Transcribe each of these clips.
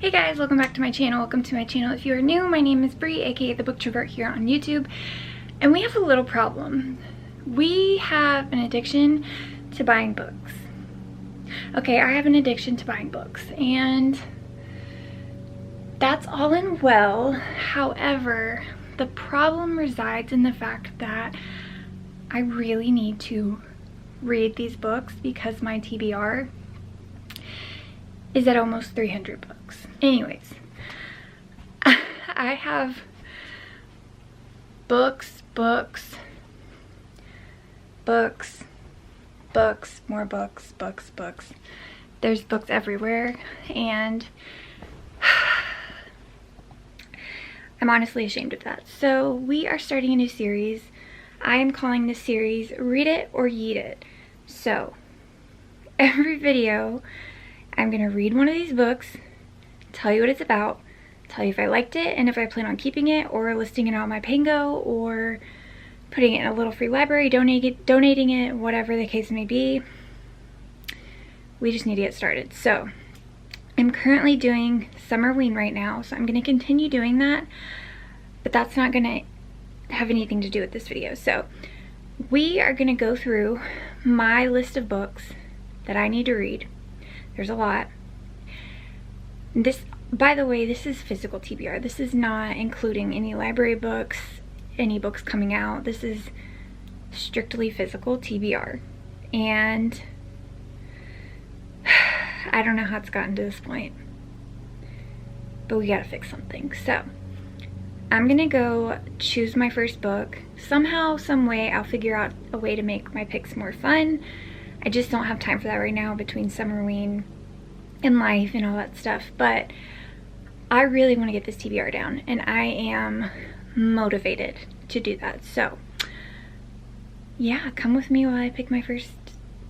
Hey guys, welcome back to my channel. Welcome to my channel. If you are new, my name is Bree, aka the Booktrovert here on YouTube, and we have a little problem. We have an addiction to buying books. Okay, I have an addiction to buying books, and that's all and well. However, the problem resides in the fact that I really need to read these books because my TBR is at almost 300 books. Anyways, I have books, more books. There's books everywhere, and I'm honestly ashamed of that. So we are starting a new series. I am calling this series Read It or Yeet It. So every video I'm gonna read one of these books, tell you what it's about, tell you if I liked it and if I plan on keeping it or listing it on my Pango or putting it in a little free library, donating it, whatever the case may be. We just need to get started. So I'm currently doing Summerween right now, so I'm gonna continue doing that, but that's not gonna have anything to do with this video. So we are gonna go through my list of books that I need to read. There's a lot. This, by the way, this is physical TBR. This is not including any library books, any books coming out. This is strictly physical TBR. And I don't know how it's gotten to this point, but we gotta fix something. So I'm gonna go choose my first book. Somehow, some way, I'll figure out a way to make my picks more fun. I just don't have time for that right now between Summerween and life and all that stuff, but I really want to get this TBR down, and I am motivated to do that. So yeah, come with me while I pick my first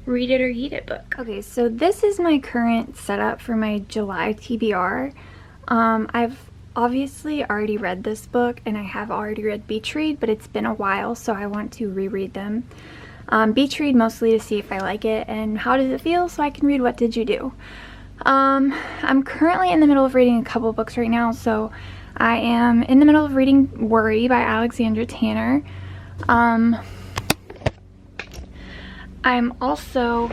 Read It or Yeet It book. Okay, so this is my current setup for my July TBR. I've obviously already read this book, and I have already read Beach Read, but it's been a while, so I want to reread them. Beach Read mostly to see if I like it and how does it feel, so I can read What Did You Do. I'm currently in the middle of reading a couple books right now. So I am in the middle of reading Worry by Alexandra Tanner. I'm also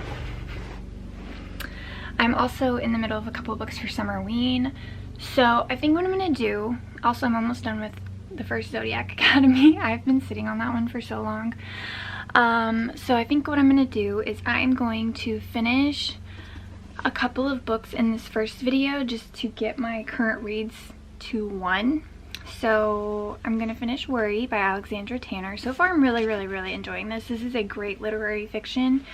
in the middle of a couple of books for Summerween. So I think what I'm gonna do, also I'm almost done with the first Zodiac Academy. I've been sitting on that one for so long. So I think what I'm gonna do is I'm going to finish a couple of books in this first video just to get my current reads to 1. So I'm gonna finish Worry by Alexandra Tanner. So far I'm really enjoying this. This is a great literary fiction.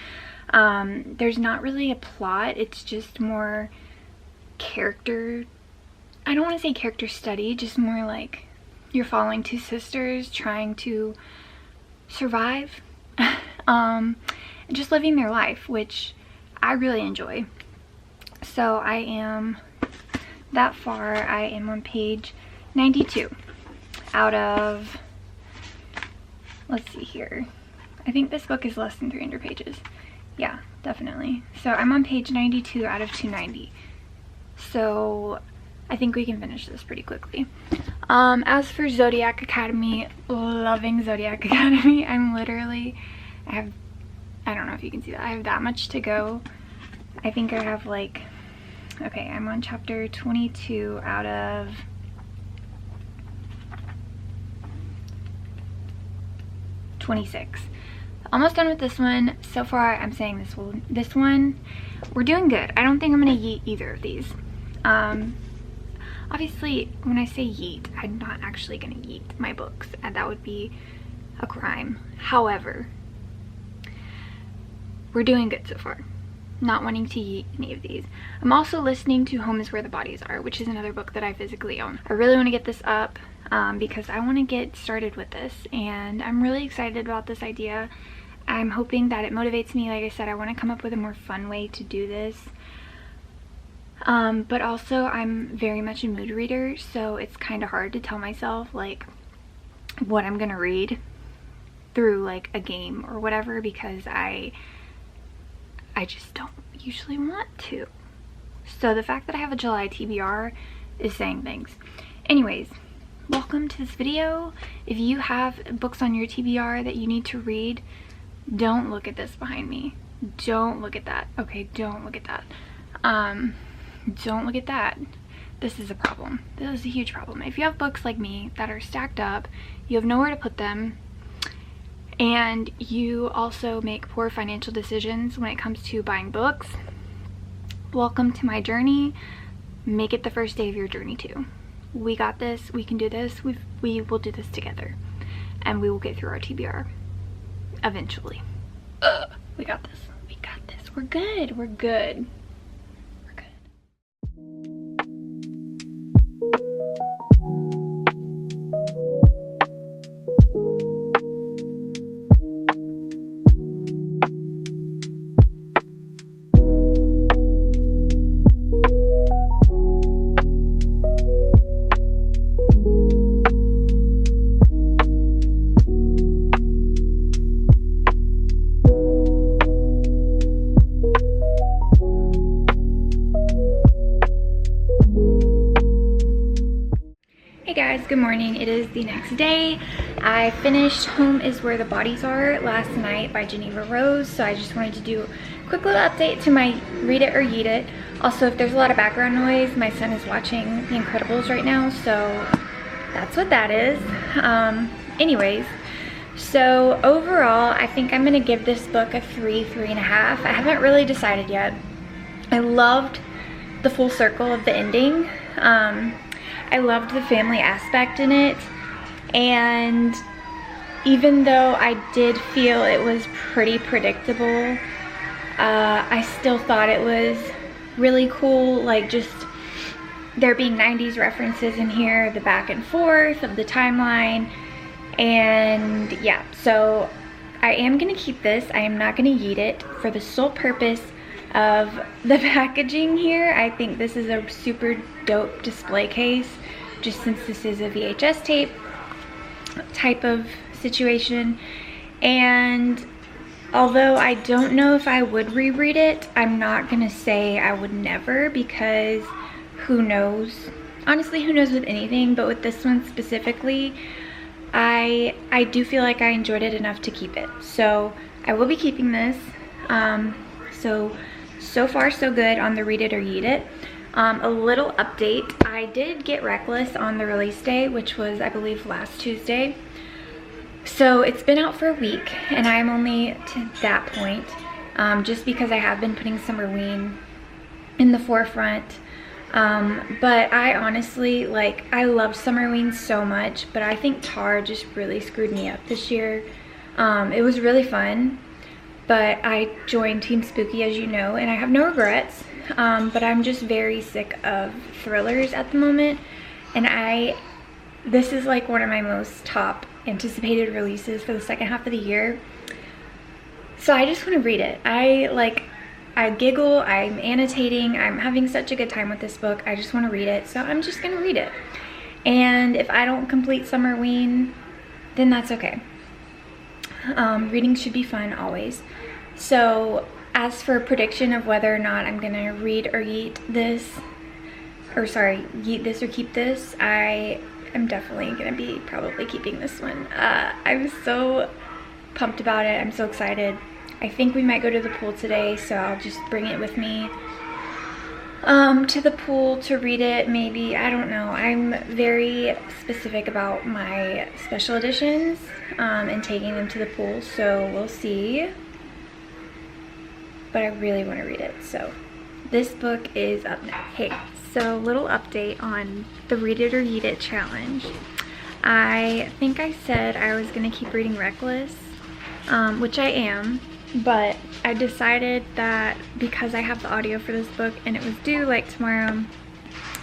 There's not really a plot, it's just more character, I don't want to say character study, just more like you're following two sisters trying to survive and just living their life, which I really enjoy. So I am that far. I am on page 92 out of, let's see here, I think this book is less than 300 pages. Yeah, definitely. So I'm on page 92 out of 290. So I think we can finish this pretty quickly. As for Zodiac Academy, loving Zodiac Academy. I don't know if you can see that. I have that much to go. I think I have like, okay, I'm on chapter 22 out of 26. Almost done with this one. So far, I'm saying this one, we're doing good. I don't think I'm gonna yeet either of these. Obviously, when I say yeet, I'm not actually gonna yeet my books, and that would be a crime. However, we're doing good so far. Not wanting to yeet any of these. I'm also listening to Home is Where the Bodies Are, which is another book that I physically own. I really want to get this up because I want to get started with this, and I'm really excited about this idea. I'm hoping that it motivates me. Like I said, I want to come up with a more fun way to do this. But also I'm very much a mood reader, so it's kind of hard to tell myself like what I'm gonna read through like a game or whatever, because I just don't usually want to. So the fact that I have a July TBR is saying things. Anyways, welcome to this video. If you have books on your TBR that you need to read, don't look at this behind me. Don't look at that. Okay, don't look at that. Don't look at that. This is a problem. This is a huge problem. If you have books like me that are stacked up, you have nowhere to put them, and you also make poor financial decisions when it comes to buying books, welcome to my journey. Make it the first day of your journey too. We got this. We can do this. We will do this together, and we will get through our TBR eventually. We got this. We got this. We're good. We're good. We're good. Hey guys, good morning. It is the next day. I finished Home is Where the Bodies Are last night by Geneva Rose, so I just wanted to do a quick little update to my Read It or Yeet It. Also, if there's a lot of background noise, my son is watching The Incredibles right now, so that's what that is. Anyways, so overall, I think I'm gonna give this book a 3.5. I haven't really decided yet. I loved the full circle of the ending. I loved the family aspect in it, and even though I did feel it was pretty predictable, I still thought it was really cool, like just there being 90s references in here, the back and forth of the timeline, and yeah, so I am gonna keep this. I am not gonna yeet it for the sole purpose of the packaging here. I think this is a super dope display case, just since this is a VHS tape type of situation. And although I don't know if I would reread it, I'm not gonna say I would never, because who knows? Honestly, who knows with anything, but with this one specifically, I do feel like I enjoyed it enough to keep it. So I will be keeping this. So far so good on the Read It or Yeet It. A little update, I did get Reckless on the release day, which was, I believe, last Tuesday. So it's been out for a week, and I'm only to that point, just because I have been putting Summerween in the forefront. But I honestly, like, I loved Summerween so much, but I think Tar just really screwed me up this year. It was really fun, but I joined Team Spooky, as you know, and I have no regrets. But I'm just very sick of thrillers at the moment, and this is like one of my most top anticipated releases for the second half of the year. So I just want to read it. I giggle, I'm annotating, I'm having such a good time with this book. I just want to read it, so I'm just gonna read it. And if I don't complete Summerween, then that's okay. Reading should be fun always. So as for a prediction of whether or not I'm gonna read or yeet this, or sorry, yeet this or keep this, I am definitely gonna be probably keeping this one. I'm so pumped about it. I'm so excited. I think we might go to the pool today, so I'll just bring it with me to the pool to read it, maybe. I don't know. I'm very specific about my special editions and taking them to the pool, so we'll see. But I really want to read it, so this book is up now. Hey, so little update on the Read It or Yeet It challenge. I think I said I was going to keep reading Reckless, which I am, but I decided that because I have the audio for this book and it was due like tomorrow,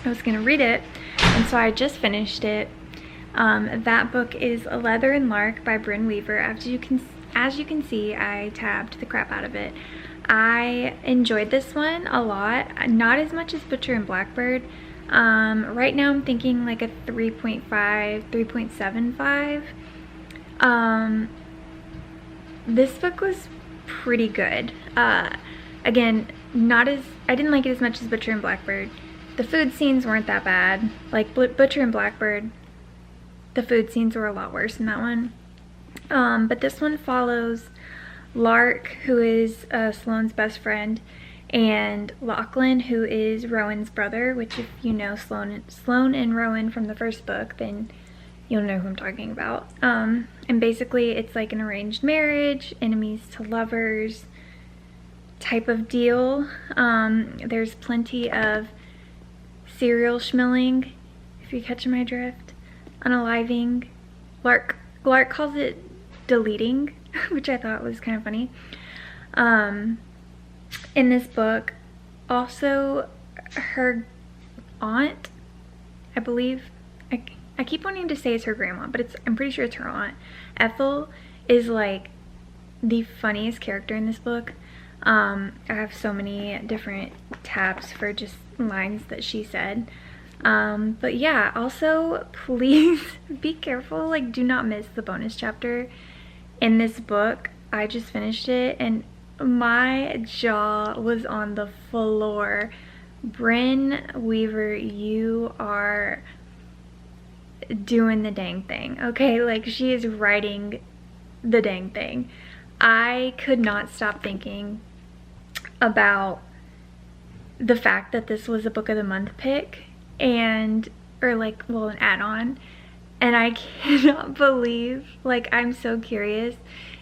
I was going to read it, and so I just finished it. That book is A Leather and Lark by Bryn Weaver. As you can see, I tabbed the crap out of it. I enjoyed this one a lot, not as much as Butcher and Blackbird. Right now I'm thinking like a 3.5, 3.75. This book was pretty good. Again, I didn't like it as much as Butcher and Blackbird. The food scenes weren't that bad. Like Butcher and Blackbird, the food scenes were a lot worse than that one. But this one follows Lark, who is Sloane's best friend, and Lachlan, who is Rowan's brother, which if you know Sloane and Rowan from the first book, then you'll know who I'm talking about. And basically it's like an arranged marriage, enemies to lovers type of deal. There's plenty of serial schmilling, if you're catching my drift, unaliving. Lark calls it deleting, which I thought was kind of funny. In this book, also her aunt, I believe, I keep wanting to say it's her grandma, but I'm pretty sure it's her aunt, Ethel, is like the funniest character in this book. I have so many different tabs for just lines that she said. But yeah, also please be careful, like do not miss the bonus chapter in this book. I just finished it and my jaw was on the floor. Bryn Weaver, you are doing the dang thing, okay? Like she is writing the dang thing. I could not stop thinking about the fact that this was a book of the month pick and an add-on, and I cannot believe, like, I'm so curious.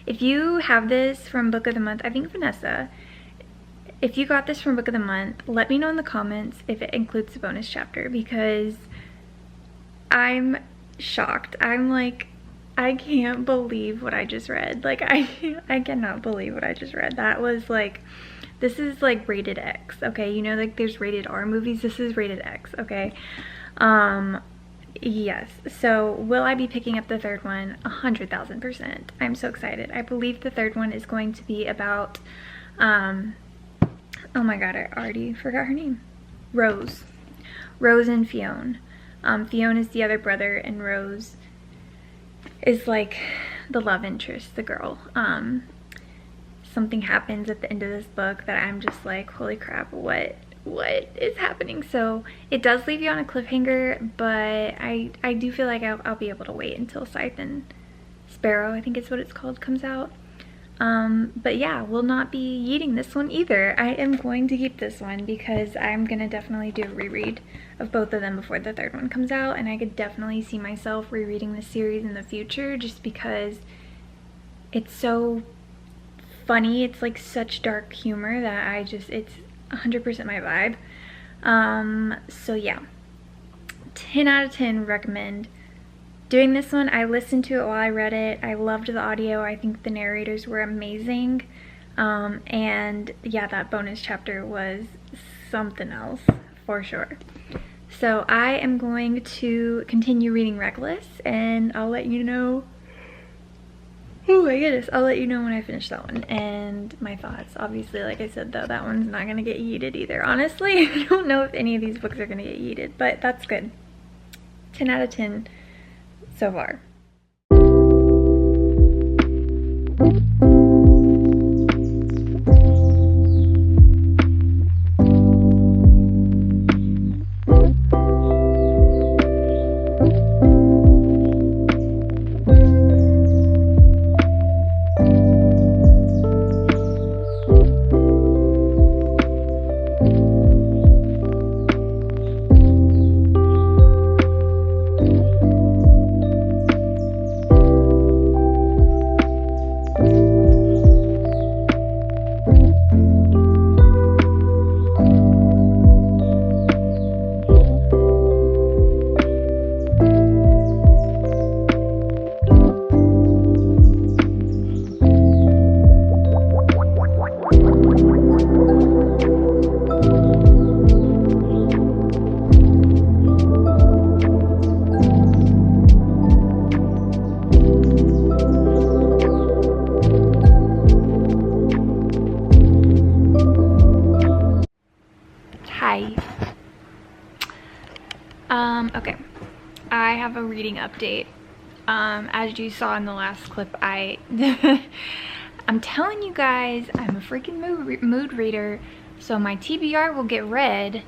If you have this from book of the month, I think Vanessa, if you got this from book of the month, let me know in the comments if it includes the bonus chapter, because I'm shocked. I'm like, I can't believe what I just read. Like I cannot believe what I just read. That was like, this is like rated X, okay? You know, like there's rated R movies. This is rated X, okay? Yes. So will I be picking up the third one? 100,000%. I'm so excited. I believe the third one is going to be about, oh my god, I already forgot her name. Rose and Fionn. Fionn is the other brother and Rose is like the love interest, the girl. Something happens at the end of this book that I'm just like, holy crap, what is happening? So it does leave you on a cliffhanger, but I do feel like I'll be able to wait until Scythe and Sparrow, I think it's what it's called, comes out. But yeah, will not be yeeting this one either. I am going to keep this one because I'm gonna definitely do a reread of both of them before the third one comes out, and I could definitely see myself rereading this series in the future just because it's so funny. It's like such dark humor that it's 100% my vibe. So yeah, 10 out of 10 recommend doing this one. I listened to it while I read it. I loved the audio. I think the narrators were amazing. And yeah, that bonus chapter was something else for sure. So I am going to continue reading Reckless, and I'll let you know. Oh my goodness, I'll let you know when I finish that one and my thoughts. Obviously, like I said though, that one's not gonna get yeeted either. Honestly, I don't know if any of these books are gonna get yeeted, but that's good. 10 out of 10 so far. Okay, I have a reading update. As you saw in the last clip, I'm telling you guys, I'm a freaking mood reader. So my TBR will get read,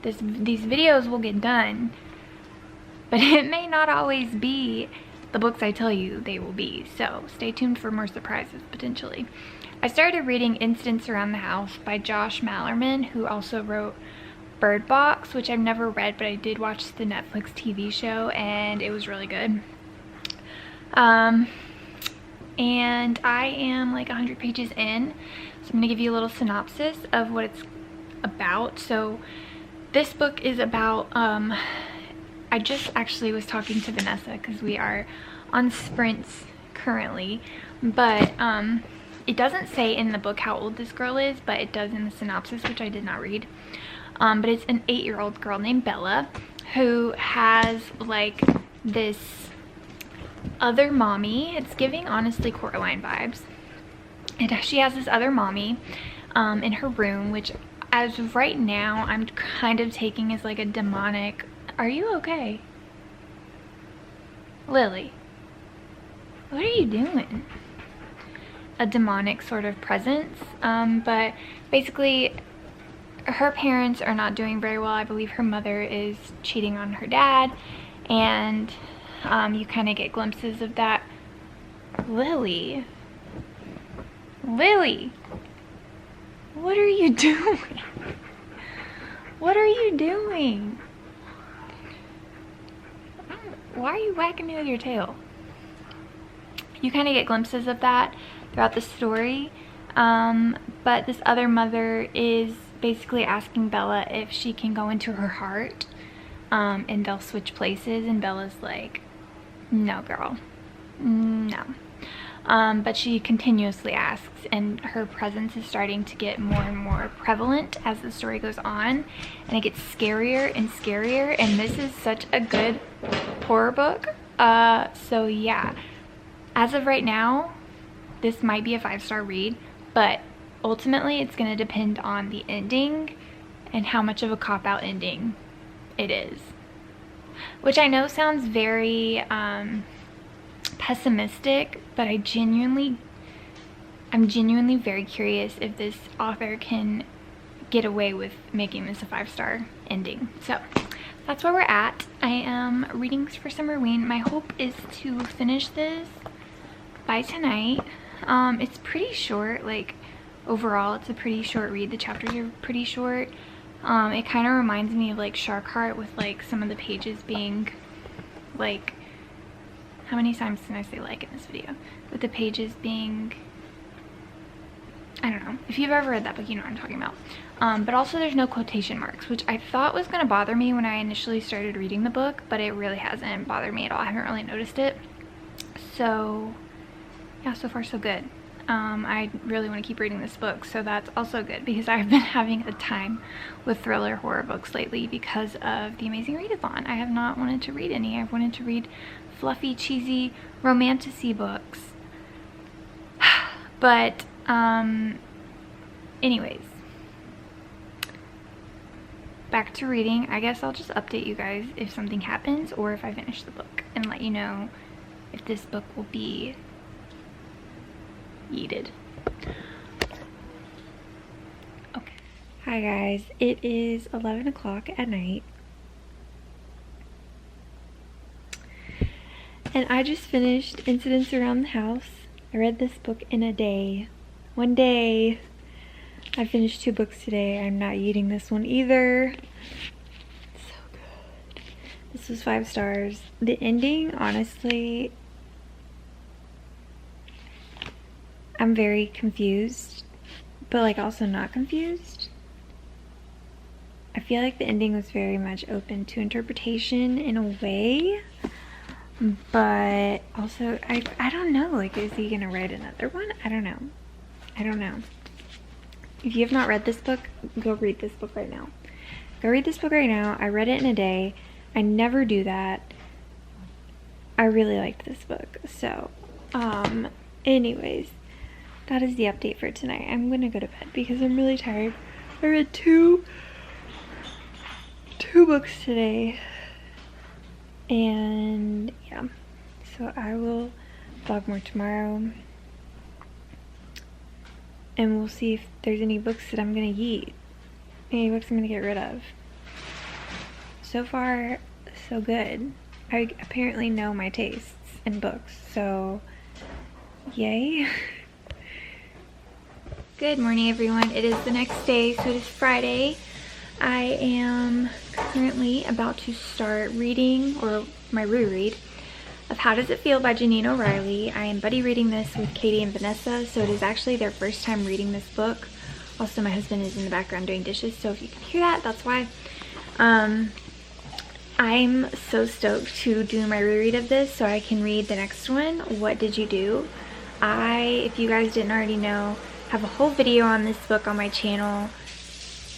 these videos will get done, but it may not always be the books I tell you they will be. So stay tuned for more surprises potentially. I started reading Incidents Around the House by Josh Malerman, who also wrote Bird Box, which I've never read, but I did watch the Netflix TV show and it was really good. And I am like 100 pages in, so I'm gonna give you a little synopsis of what it's about. So this book is about, I just actually was talking to Vanessa because we are on sprints currently, but it doesn't say in the book how old this girl is, but it does in the synopsis, which I did not read. But it's an 8-year-old girl named Bella who has like this other mommy. It's giving honestly Coraline vibes. And she has this other mommy in her room, which as of right now I'm kind of taking as like a demonic. Are you okay? Lily, what are you doing? A demonic sort of presence. But basically her parents are not doing very well. I believe her mother is cheating on her dad, and you kind of get glimpses of that. Lily, what are you doing? What are you doing? Why are you whacking me with your tail? You kind of get glimpses of that throughout the story, but this other mother is basically asking Bella if she can go into her heart, and they'll switch places, and Bella's like, no girl, no. But she continuously asks, and her presence is starting to get more and more prevalent as the story goes on, and it gets scarier and scarier, and this is such a good horror book. So yeah, as of right now this might be a 5-star read, but ultimately it's going to depend on the ending and how much of a cop-out ending it is, which I know sounds very pessimistic, but I'm genuinely very curious if this author can get away with making this a 5-star ending. So that's where we're at. I am reading for Summerween. My hope is to finish this by tonight. It's pretty short, like overall it's a pretty short read. The chapters are pretty short. It kind of reminds me of like Shark Heart, with like some of the pages being like, how many times can I say like in this video? With the pages being, I don't know. If you've ever read that book, you know what I'm talking about. But also there's no quotation marks, which I thought was going to bother me when I initially started reading the book, but it really hasn't bothered me at all. I haven't really noticed it. So yeah, so far so good. I really want to keep reading this book, so that's also good, because I've been having a time with thriller horror books lately because of the Amazing Readathon. I have not wanted to read any. I've wanted to read fluffy, cheesy, romantic-y books. But anyways, back to reading. I guess I'll just update you guys if something happens or if I finish the book, and let you know if this book will be yeeted. Okay. Hi guys, it is 11 o'clock at night, and I just finished Incidents Around the House. I read this book in a day. One day. I finished 2 books today. I'm not eating this one either. It's so good. This was 5 stars. The ending, honestly, I'm very confused, but like also not confused. I feel like the ending was very much open to interpretation in a way, but also I don't know, like, is he gonna write another one? I don't know. If you have not read this book, go read this book right now. Go read this book right now. I read it in a day. I never do that. I really liked this book. So anyways, that is the update for tonight. I'm gonna go to bed because I'm really tired. I read two books today, and yeah, so I will vlog more tomorrow, and we'll see if there's any books that I'm gonna yeet. any books I'm gonna get rid of. So far, so good. I apparently know my tastes in books, so yay. Good morning, everyone. It is the next day, so it is Friday. I am currently about to start reading, or my reread, of How Does It Feel by Janine O'Reilly. I am buddy reading this with Katie and Vanessa, so it is actually their first time reading this book. Also, my husband is in the background doing dishes, so if you can hear that, that's why. I'm so stoked to do my reread of this so I can read the next one, What Did You Do? If you guys didn't already know, have a whole video on this book on my channel.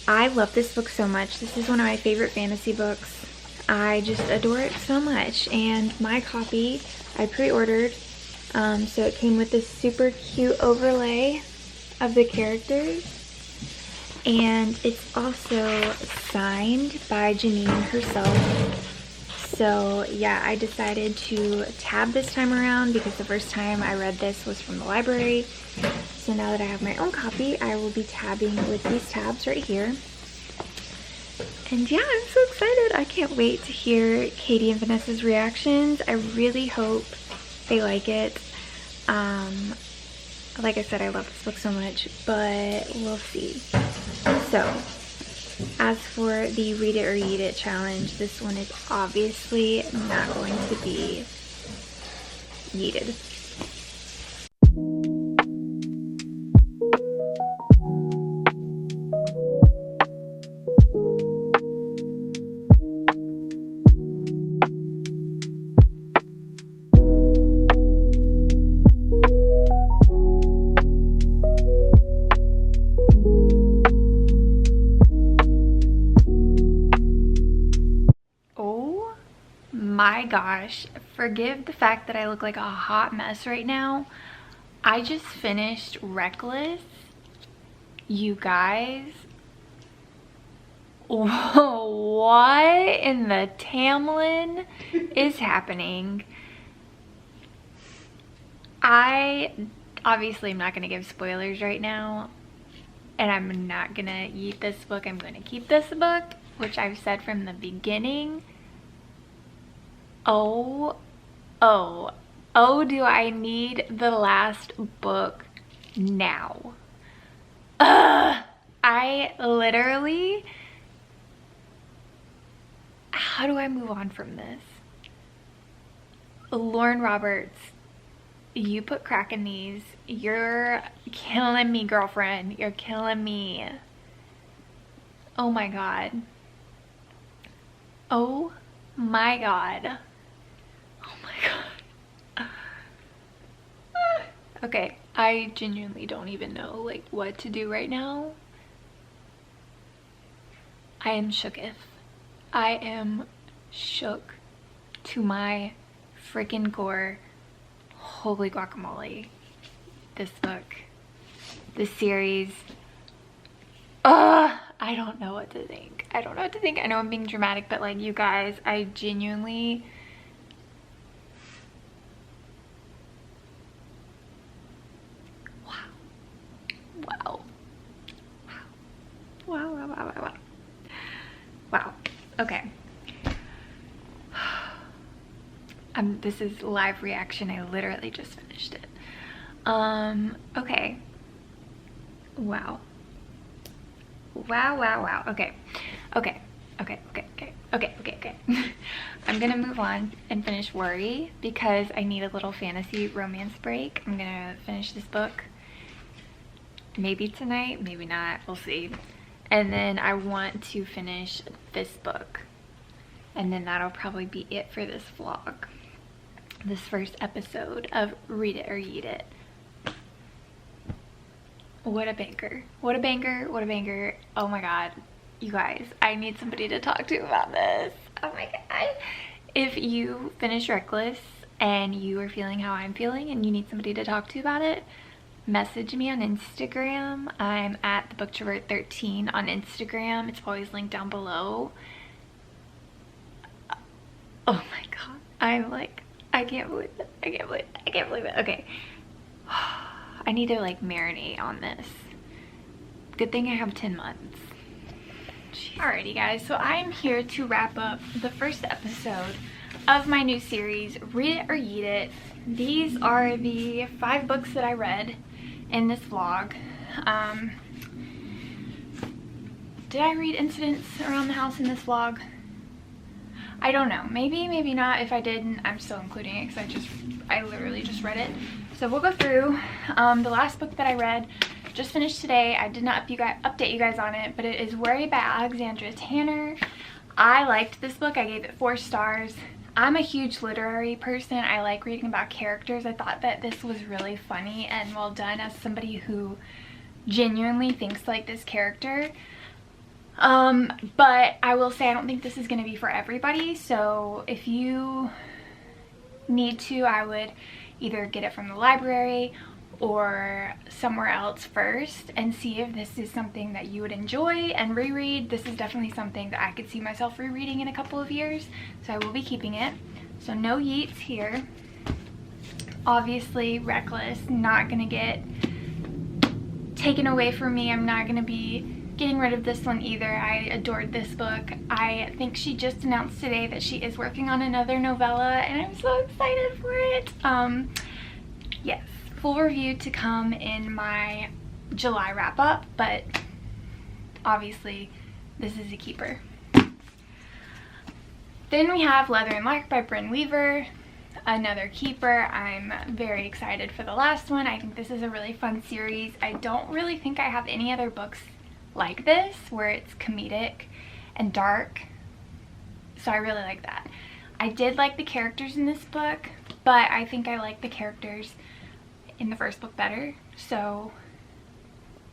I love this book so much. This is one of my favorite fantasy books. I just adore it so much, and my copy I pre-ordered, so it came with this super cute overlay of the characters, and it's also signed by Janine herself. So yeah, I decided to tab this time around because the first time I read this was from the library. So now that I have my own copy, I will be tabbing with these tabs right here. And yeah, I'm so excited. I can't wait to hear Katie and Vanessa's reactions. I really hope they like it. Like I said, I love this book so much, but we'll see. So, as for the Read It or Yeet It challenge, this one is obviously not going to be yeeted. My gosh, forgive the fact that I look like a hot mess right now. I just finished Reckless. You guys, what in the Tamlin is happening? I obviously am not going to give spoilers right now, and I'm not going to yeet this book. I'm going to keep this book, which I've said from the beginning. Oh, do I need the last book now? I literally, how do I move on from this? Lauren Roberts, you put crack in these. You're killing me, girlfriend. You're killing me. Oh my God. Oh my God. Oh my God. Okay, I genuinely don't even know like what to do right now. I am shooketh. I am shook to my freaking core. Holy guacamole. This book, this series. I don't know what to think. I don't know what to think. I know I'm being dramatic, but like, you guys, I genuinely, wow. Okay. This is live reaction. I literally just finished it. Okay. Wow. Okay. I'm gonna move on and finish Worry because I need a little fantasy romance break. I'm gonna finish this book maybe tonight, maybe not, we'll see. And then I want to finish this book, and then that'll probably be it for this vlog, this first episode of Read It or Yeet It. What a banger. What a banger. What a banger. Oh my God. You guys, I need somebody to talk to about this. Oh my God. If you finish Reckless and you are feeling how I'm feeling and you need somebody to talk to about it, message me on Instagram. I'm at thebooktrovert13 on Instagram. It's always linked down below. Oh my God. I'm like, I can't believe it. I can't believe it. Okay. I need to like marinate on this. Good thing I have 10 months. Alrighty guys, so I'm here to wrap up the first episode of my new series, Read It or Yeet It. These are the 5 books that I read in this vlog. Did I read Incidents Around the House in this vlog? I don't know. Maybe, maybe not. If I didn't, I'm still including it because I literally just read it. So we'll go through the last book that I read. Just finished today. I did not update you guys on it, but it is Worry by Alexandra Tanner. I liked this book. I gave it 4 stars. I'm a huge literary person. I like reading about characters. I thought that this was really funny and well done as somebody who genuinely thinks like this character. But I will say I don't think this is going to be for everybody. So if you need to, I would either get it from the library or somewhere else first and see if this is something that you would enjoy and reread. This is definitely something that I could see myself rereading in a couple of years, so I will be keeping it. So no yeets here. Obviously Reckless, not gonna get taken away from me. I'm not gonna be getting rid of this one either. I adored this book. I think she just announced today that she is working on another novella and I'm so excited for it. Yes. Full review to come in my July wrap up, but obviously this is a keeper. Then we have Leather and Luck by Brynne Weaver, another keeper. I'm very excited for the last one. I think this is a really fun series. I don't really think I have any other books like this where it's comedic and dark, so I really like that. I did like the characters in this book, but I think I like the characters in the first book better, so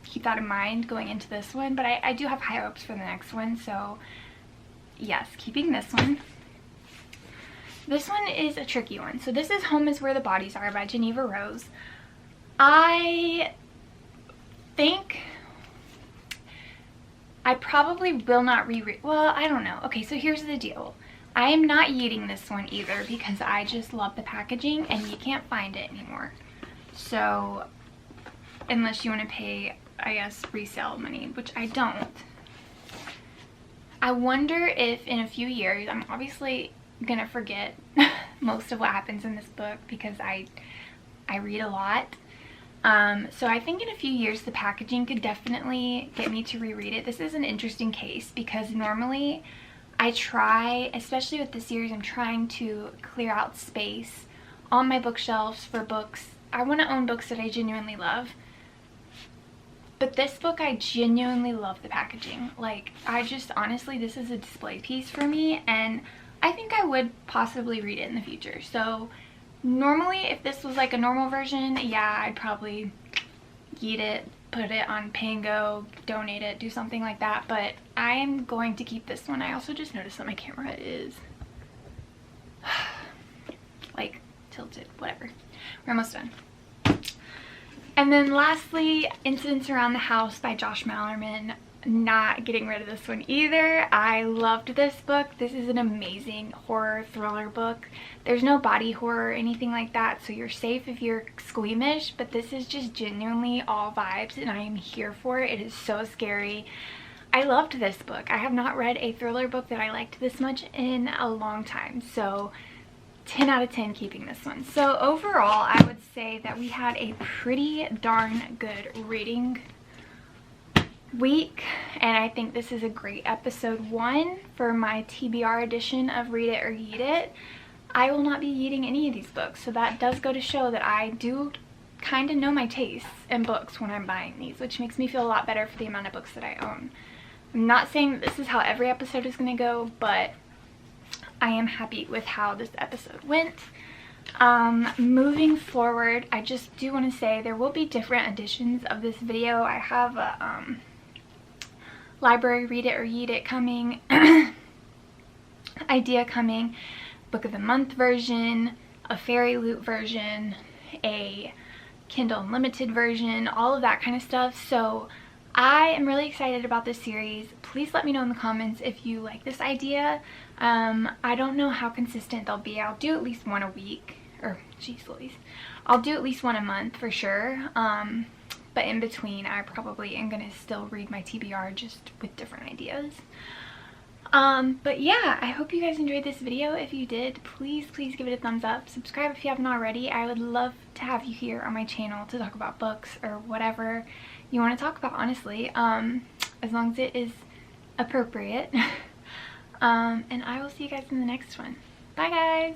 keep that in mind going into this one. But I do have high hopes for the next one, so yes, keeping this one. This one is a tricky one. So this is Home is Where the Bodies Are by Geneva Rose. I think I probably will not reread. Well, I don't know. Okay, so here's the deal. I am not yeeting this one either because I just love the packaging and you can't find it anymore. So unless you want to pay, I guess, resale money, which I don't. I wonder if in a few years, I'm obviously gonna forget most of what happens in this book because I read a lot. So I think in a few years the packaging could definitely get me to reread it. This is an interesting case because normally I try, especially with this series, I'm trying to clear out space on my bookshelves for books. I want to own books that I genuinely love. But this book, I genuinely love the packaging. Like, I just, honestly, this is a display piece for me, and I think I would possibly read it in the future. So, normally, if this was like a normal version, yeah, I'd probably yeet it, put it on Pango, donate it, do something like that. But I am going to keep this one. I also just noticed that my camera is, like, tilted, whatever. We're almost done. And then lastly, Incidents Around the House by Josh Malerman. Not getting rid of this one either. I loved this book. This is an amazing horror thriller book. There's no body horror or anything like that, so you're safe if you're squeamish, but this is just genuinely all vibes and I am here for it. It is so scary. I loved this book. I have not read a thriller book that I liked this much in a long time, so 10 out of 10 keeping this one. So overall, I would say that we had a pretty darn good reading week, and I think this is a great episode 1 for my TBR edition of Read It or Yeet It. I will not be yeeting any of these books, so that does go to show that I do kind of know my tastes in books when I'm buying these, which makes me feel a lot better for the amount of books that I own. I'm not saying that this is how every episode is going to go, but I am happy with how this episode went. Moving forward, I just do want to say there will be different editions of this video. I have a library Read It or Yeet It coming, idea coming, book of the month version, a fairy loot version, a Kindle Unlimited version, all of that kind of stuff. So I am really excited about this series. Please let me know in the comments if you like this idea. I don't know how consistent they'll be. I'll do at least one a week, or geez Louise, I'll do at least one a month for sure. But but in between I probably am gonna still read my TBR just with different ideas. But yeah, I hope you guys enjoyed this video. If you did, please give it a thumbs up. Subscribe if you haven't already. I would love to have you here on my channel to talk about books or whatever you want to talk about, honestly, as long as it is appropriate. And I will see you guys in the next one. Bye guys!